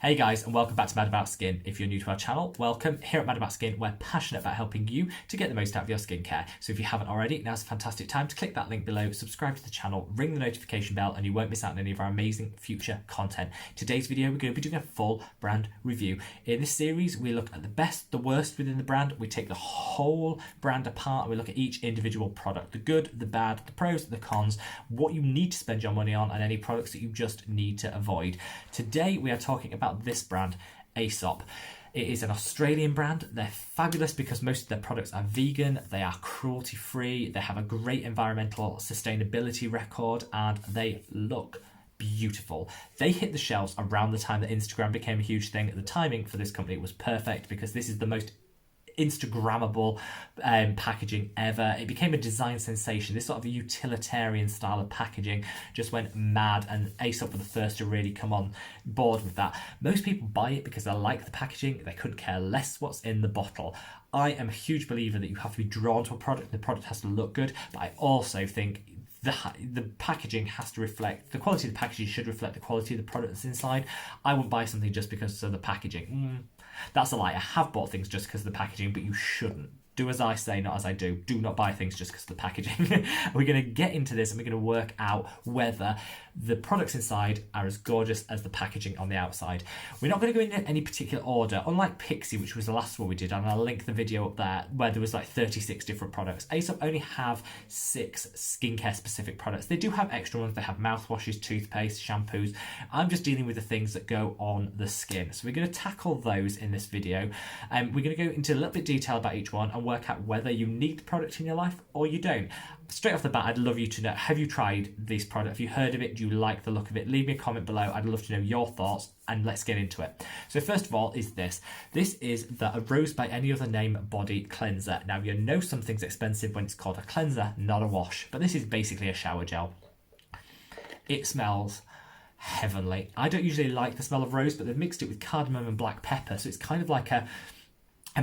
Hey guys, and welcome back to Mad About Skin. If you're new to our channel, welcome. Here at Mad About Skin, we're passionate about helping you to get the most out of your skincare. So if you haven't already, now's a fantastic time to click that link below, subscribe to the channel, ring the notification bell, and you won't miss out on any of our amazing future content. Today's video, we're going to be doing a full brand review. In this series, we look at the best, the worst within the brand. We take the whole brand apart and we look at each individual product, the good, the bad, the pros, the cons, what you need to spend your money on, and any products that you just need to avoid. Today, we are talking about this brand, AESOP. It is an Australian brand. They're fabulous because most of their products are vegan, they are cruelty free, they have a great environmental sustainability record, and they look beautiful. They hit the shelves around the time that Instagram became a huge thing. The timing for this company was perfect because this is the most Instagrammable packaging ever. It became a design sensation. This sort of a utilitarian style of packaging just went mad, and AESOP were the first to really come on board with that. Most people buy it because they like the packaging. They couldn't care less what's in the bottle. I am a huge believer that you have to be drawn to a product. The product has to look good, but I also think the packaging has to reflect, the quality of the packaging should reflect the quality of the product that's inside. I wouldn't buy something just because of the packaging. That's a lie. I have bought things just because of the packaging, but you shouldn't. Do as I say, not as I do. Do not buy things just because of the packaging. We're going to get into this and we're going to work out whether the products inside are as gorgeous as the packaging on the outside. We're not going to go in any particular order. Unlike Pixie, which was the last one we did, and I'll link the video up there, where there was like 36 different products. AESOP only have 6 skincare specific products. They do have extra ones. They have mouthwashes, toothpaste, shampoos. I'm just dealing with the things that go on the skin. So we're going to tackle those in this video. We're going to go into a little bit of detail about each one and work out whether you need the product in your life or you don't. Straight off the bat, I'd love you to know, have you tried this product? Have you heard of it? Do you like the look of it? Leave me a comment below. I'd love to know your thoughts, and let's get into it. So first of all is this. This is the A Rose by Any Other Name Body Cleanser. Now, you know something's expensive when it's called a cleanser, not a wash, but this is basically a shower gel. It smells heavenly. I don't usually like the smell of rose, but they've mixed it with cardamom and black pepper, so it's kind of like a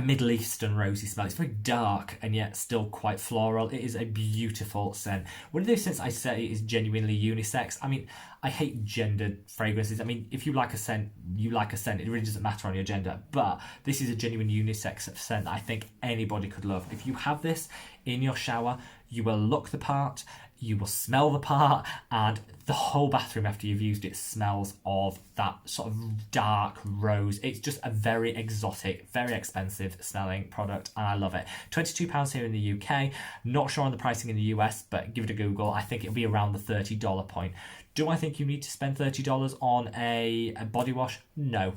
Middle Eastern rosy smell. It's very dark and yet still quite floral. It is a beautiful scent. One of those scents I say is genuinely unisex. I mean, I hate gendered fragrances. I mean, if you like a scent, you like a scent. It really doesn't matter on your gender. But this is a genuine unisex scent that I think anybody could love. If you have this in your shower, you will look the part, you will smell the part, and the whole bathroom after you've used it smells of that sort of dark rose. It's just a very exotic, very expensive smelling product, and I love it. £22 here in the UK. Not sure on the pricing in the US, but give it a Google. I think it'll be around the $30 point. Do I think you need to spend $30 on a body wash? No.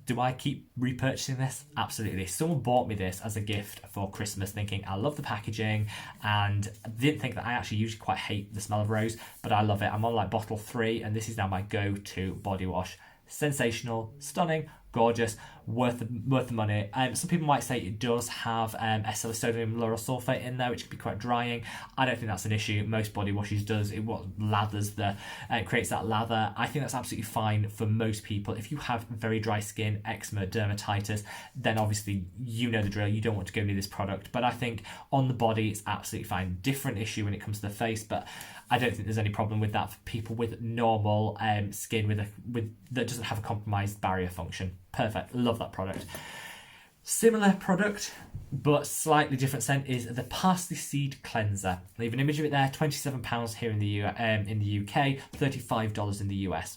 Do I keep repurchasing this? Absolutely. Someone bought me this as a gift for Christmas thinking I love the packaging, and didn't think that I actually usually quite hate the smell of rose, but I love it. I'm on like bottle 3 and this is now my go-to body wash. Sensational, stunning, gorgeous, worth the money. Some people might say it does have sodium lauryl sulfate in there, which can be quite drying. I don't think that's an issue. Most body washes does. It what lathers the creates that lather. I think that's absolutely fine for most people. If you have very dry skin, eczema, dermatitis, then obviously you know the drill. You don't want to go near this product. But I think on the body it's absolutely fine. Different issue when it comes to the face, but I don't think there's any problem with that for people with normal skin that doesn't have a compromised barrier function. Perfect. Love that product. Similar product, but slightly different scent is the Parsley Seed Cleanser. Leave an image of it there. £27 here in the UK, $35 in the US.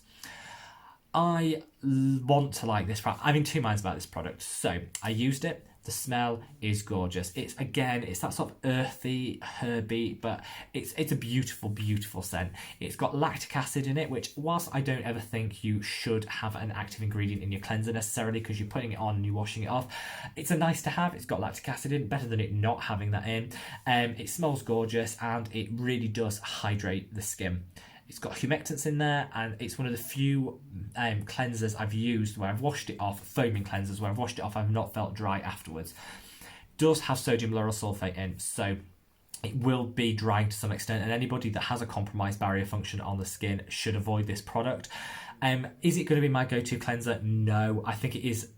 I want to like this product. I'm in two minds about this product. So I used it. The smell is gorgeous. It's that sort of earthy, herby, but it's a beautiful, beautiful scent. It's got lactic acid in it, which whilst I don't ever think you should have an active ingredient in your cleanser necessarily because you're putting it on and you're washing it off, it's a nice to have. It's got lactic acid in, better than it not having that in. It smells gorgeous and it really does hydrate the skin. It's got humectants in there, and it's one of the few cleansers I've used where I've washed it off, foaming cleansers where I've washed it off, I've not felt dry afterwards. Does have sodium lauryl sulfate in, so it will be drying to some extent, and anybody that has a compromised barrier function on the skin should avoid this product. Is it going to be my go-to cleanser? No, I think it is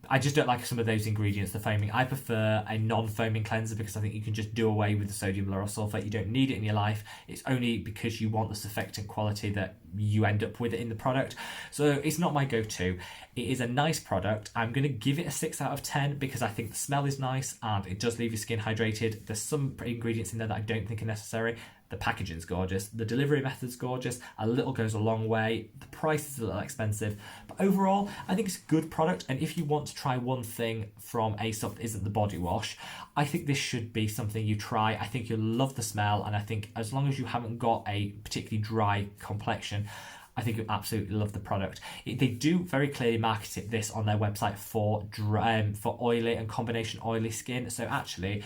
I just don't like some of those ingredients, the foaming. I prefer a non-foaming cleanser because I think you can just do away with the sodium lauryl sulfate. You don't need it in your life. It's only because you want the surfactant quality that you end up with it in the product. So it's not my go-to. It is a nice product. I'm going to give it a 6 out of 10 because I think the smell is nice and it does leave your skin hydrated. There's some ingredients in there that I don't think are necessary. The packaging's gorgeous. The delivery method's gorgeous. A little goes a long way. The price is a little expensive. But overall, I think it's a good product. And if you want to try one thing from AESOP that isn't the body wash, I think this should be something you try. I think you'll love the smell. And I think as long as you haven't got a particularly dry complexion, I think you'll absolutely love the product. They do very clearly market this on their website for oily and combination oily skin. So actually,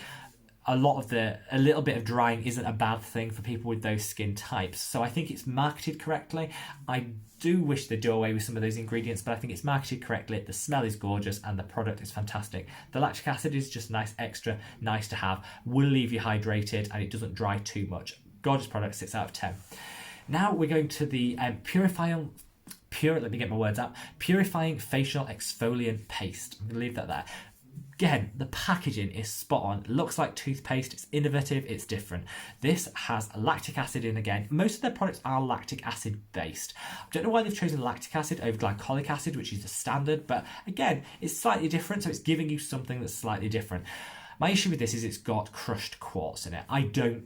a little bit of drying isn't a bad thing for people with those skin types. So I think it's marketed correctly. I do wish they'd do away with some of those ingredients, but I think it's marketed correctly. The smell is gorgeous and the product is fantastic. The lactic acid is just nice, extra nice to have. Will leave you hydrated and it doesn't dry too much. Gorgeous product, 6 out of 10. Now we're going to the Purifying Facial Exfoliant Paste. I'm going to leave that there. Again, the packaging is spot on. It looks like toothpaste. It's innovative. It's different. This has lactic acid in again. Most of their products are lactic acid based. I don't know why they've chosen lactic acid over glycolic acid, which is the standard, but again, it's slightly different. So it's giving you something that's slightly different. My issue with this is it's got crushed quartz in it. I don't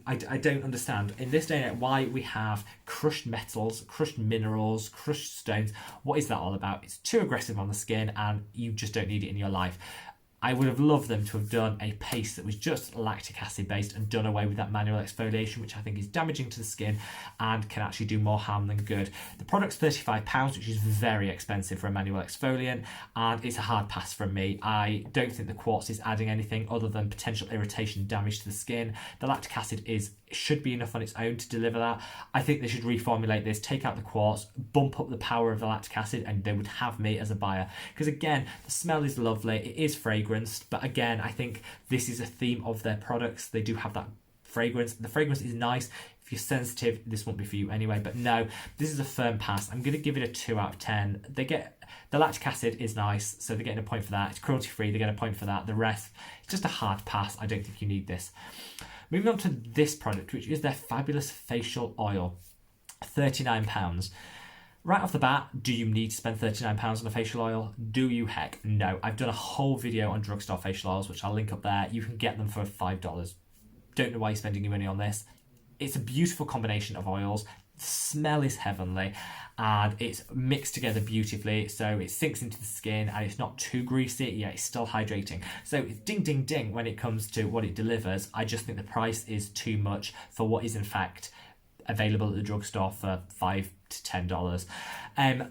understand in this day and age why we have crushed metals, crushed minerals, crushed stones. What is that all about? It's too aggressive on the skin and you just don't need it in your life. I would have loved them to have done a paste that was just lactic acid based and done away with that manual exfoliation, which I think is damaging to the skin and can actually do more harm than good. The product's £35, which is very expensive for a manual exfoliant, and it's a hard pass from me. I don't think the quartz is adding anything other than potential irritation and damage to the skin. The lactic acid should be enough on its own to deliver that. I think they should reformulate this, take out the quartz, bump up the power of the lactic acid, and they would have me as a buyer. Because again, the smell is lovely, it is fragranced, but again, I think this is a theme of their products. They do have that fragrance. The fragrance is nice. If you're sensitive, this won't be for you anyway, but no, this is a firm pass. I'm going to give it a 2 out of 10. The lactic acid is nice, so they're getting a point for that. It's cruelty free, they're getting a point for that. The rest, it's just a hard pass. I don't think you need this. Moving on to this product, which is their fabulous facial oil, £39. Right off the bat, do you need to spend £39 on a facial oil? Do you? Heck, no. I've done a whole video on drugstore facial oils, which I'll link up there. You can get them for $5. Don't know why you're spending your money on this. It's a beautiful combination of oils. The smell is heavenly and it's mixed together beautifully, so it sinks into the skin and it's not too greasy, yet it's still hydrating. So it's ding ding ding when it comes to what it delivers. I just think the price is too much for what is in fact available at the drugstore for $5 to $10.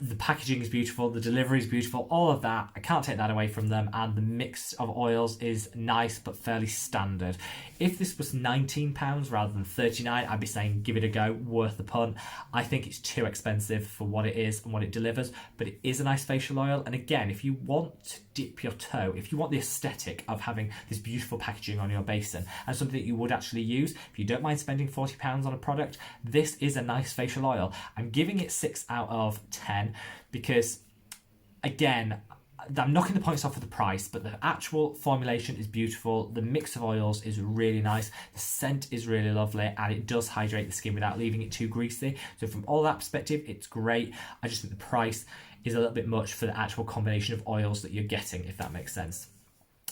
The packaging is beautiful, the delivery is beautiful, all of that. I can't take that away from them, and the mix of oils is nice but fairly standard. If this was £19 rather than $39, I'd be saying give it a go, worth the punt. I think it's too expensive for what it is and what it delivers, but it is a nice facial oil. And again, if you want to dip your toe, if you want the aesthetic of having this beautiful packaging on your basin and something that you would actually use, if you don't mind spending £40 on a product, this is a nice facial oil. I'm giving it 6 out of 10 because, again, I'm knocking the points off for the price, but the actual formulation is beautiful. The mix of oils is really nice. The scent is really lovely, and it does hydrate the skin without leaving it too greasy. So from all that perspective, it's great. I just think the price is a little bit much for the actual combination of oils that you're getting, if that makes sense.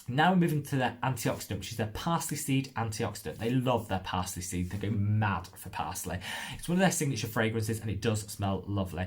Now we're moving to their antioxidant, which is their parsley seed antioxidant. They love their parsley seed. They go mad for parsley. It's one of their signature fragrances, and it does smell lovely.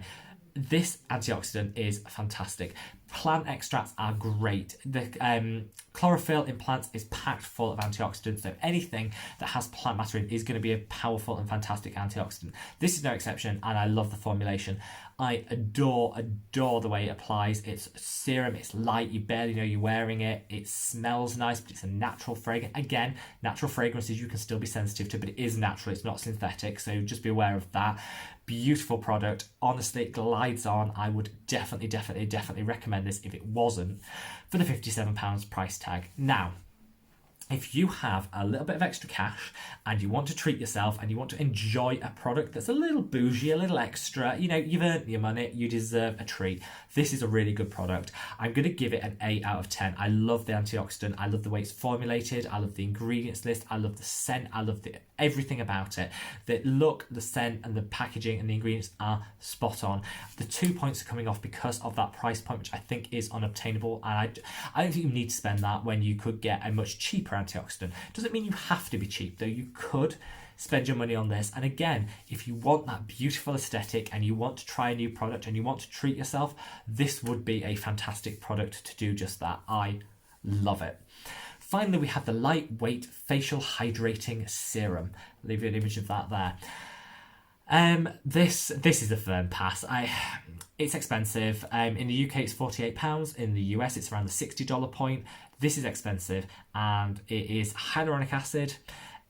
This antioxidant is fantastic. Plant extracts are great. The chlorophyll in plants is packed full of antioxidants, so anything that has plant matter in is going to be a powerful and fantastic antioxidant. This is no exception, and I love the formulation. I adore the way it applies. It's serum, it's light, you barely know you're wearing it. It smells nice, but it's a natural fragrance. Again, natural fragrances you can still be sensitive to, but it is natural, it's not synthetic, so just be aware of that. Beautiful product. Honestly, it glides on. I would definitely recommend this if it wasn't for the £57 price tag. Now, if you have a little bit of extra cash and you want to treat yourself and you want to enjoy a product that's a little bougie, a little extra, you know, you've earned your money, you deserve a treat. This is a really good product. I'm going to give it an 8 out of 10. I love the antioxidant. I love the way it's formulated. I love the ingredients list. I love the scent. I love everything about it. The look, the scent, and the packaging and the ingredients are spot on. The 2 points are coming off because of that price point, which I think is unobtainable. And I don't think you need to spend that when you could get a much cheaper antioxidant. Doesn't mean you have to be cheap, though. You could spend your money on this. And again, if you want that beautiful aesthetic and you want to try a new product and you want to treat yourself, this would be a fantastic product to do just that. I love it. Finally, we have the lightweight facial hydrating serum. I'll leave you an image of that there. This is a firm pass. It's expensive. In the UK, it's £48. In the US, it's around the $60 point. This is expensive, and it is hyaluronic acid.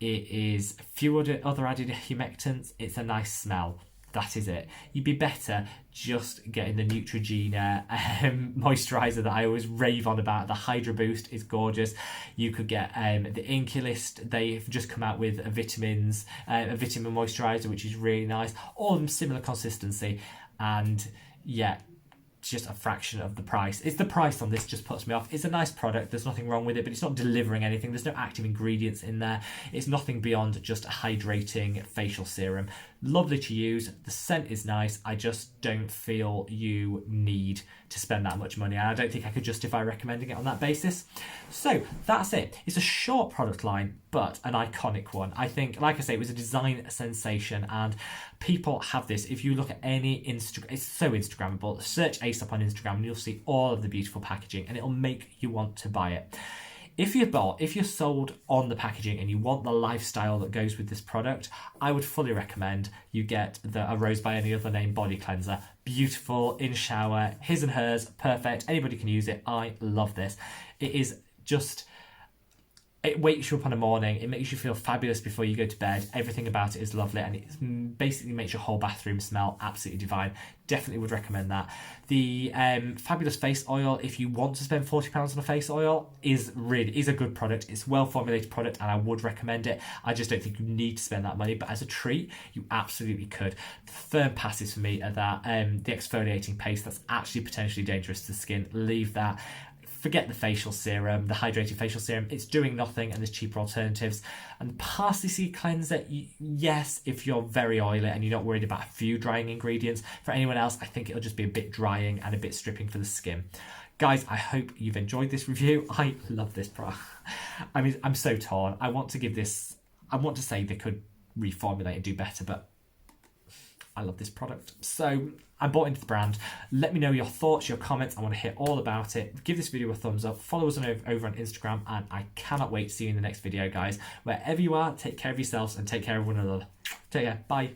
It is a few other added humectants. It's a nice smell. That is it. You'd be better just getting the Neutrogena moisturiser that I always rave on about. The Hydra Boost is gorgeous. You could get the Inculist. They've just come out with a vitamin moisturiser, which is really nice. All of them similar consistency, and yeah, just a fraction of the price. It's the price on this just puts me off. It's a nice product, there's nothing wrong with it, but it's not delivering anything. There's no active ingredients in there. It's nothing beyond just a hydrating facial serum. Lovely to use, the scent is nice. I just don't feel you need to spend that much money, and I don't think I could justify recommending it on that basis. So that's it. It's a short product line, but an iconic one. I think, like I say, it was a design sensation, and people have this. If you look at any Instagram, it's so Instagrammable. Search AESOP on Instagram and you'll see all of the beautiful packaging, and it'll make you want to buy it. If you're sold on the packaging and you want the lifestyle that goes with this product, I would fully recommend you get a Rose by Any Other Name body cleanser. Beautiful, in shower, his and hers, perfect. Anybody can use it. I love this. It is just... It wakes you up in the morning. It makes you feel fabulous before you go to bed. Everything about it is lovely, and it basically makes your whole bathroom smell absolutely divine. Definitely would recommend that. The Fabulous Face Oil, if you want to spend £40 on a face oil, is a good product. It's a well-formulated product, and I would recommend it. I just don't think you need to spend that money, but as a treat, you absolutely could. The firm passes for me are that the exfoliating paste, that's actually potentially dangerous to the skin. Leave that. Forget the facial serum, the hydrating facial serum. It's doing nothing, and there's cheaper alternatives. And the Parsley Seed Cleanser, yes, if you're very oily and you're not worried about a few drying ingredients. For anyone else, I think it'll just be a bit drying and a bit stripping for the skin. Guys, I hope you've enjoyed this review. I love this product. I mean, I'm so torn. I want to say they could reformulate and do better, but I love this product. So I bought into the brand. Let me know your thoughts, your comments. I want to hear all about it. Give this video a thumbs up. Follow us over on Instagram, and I cannot wait to see you in the next video, guys. Wherever you are, take care of yourselves and take care of one another. Take care. Bye.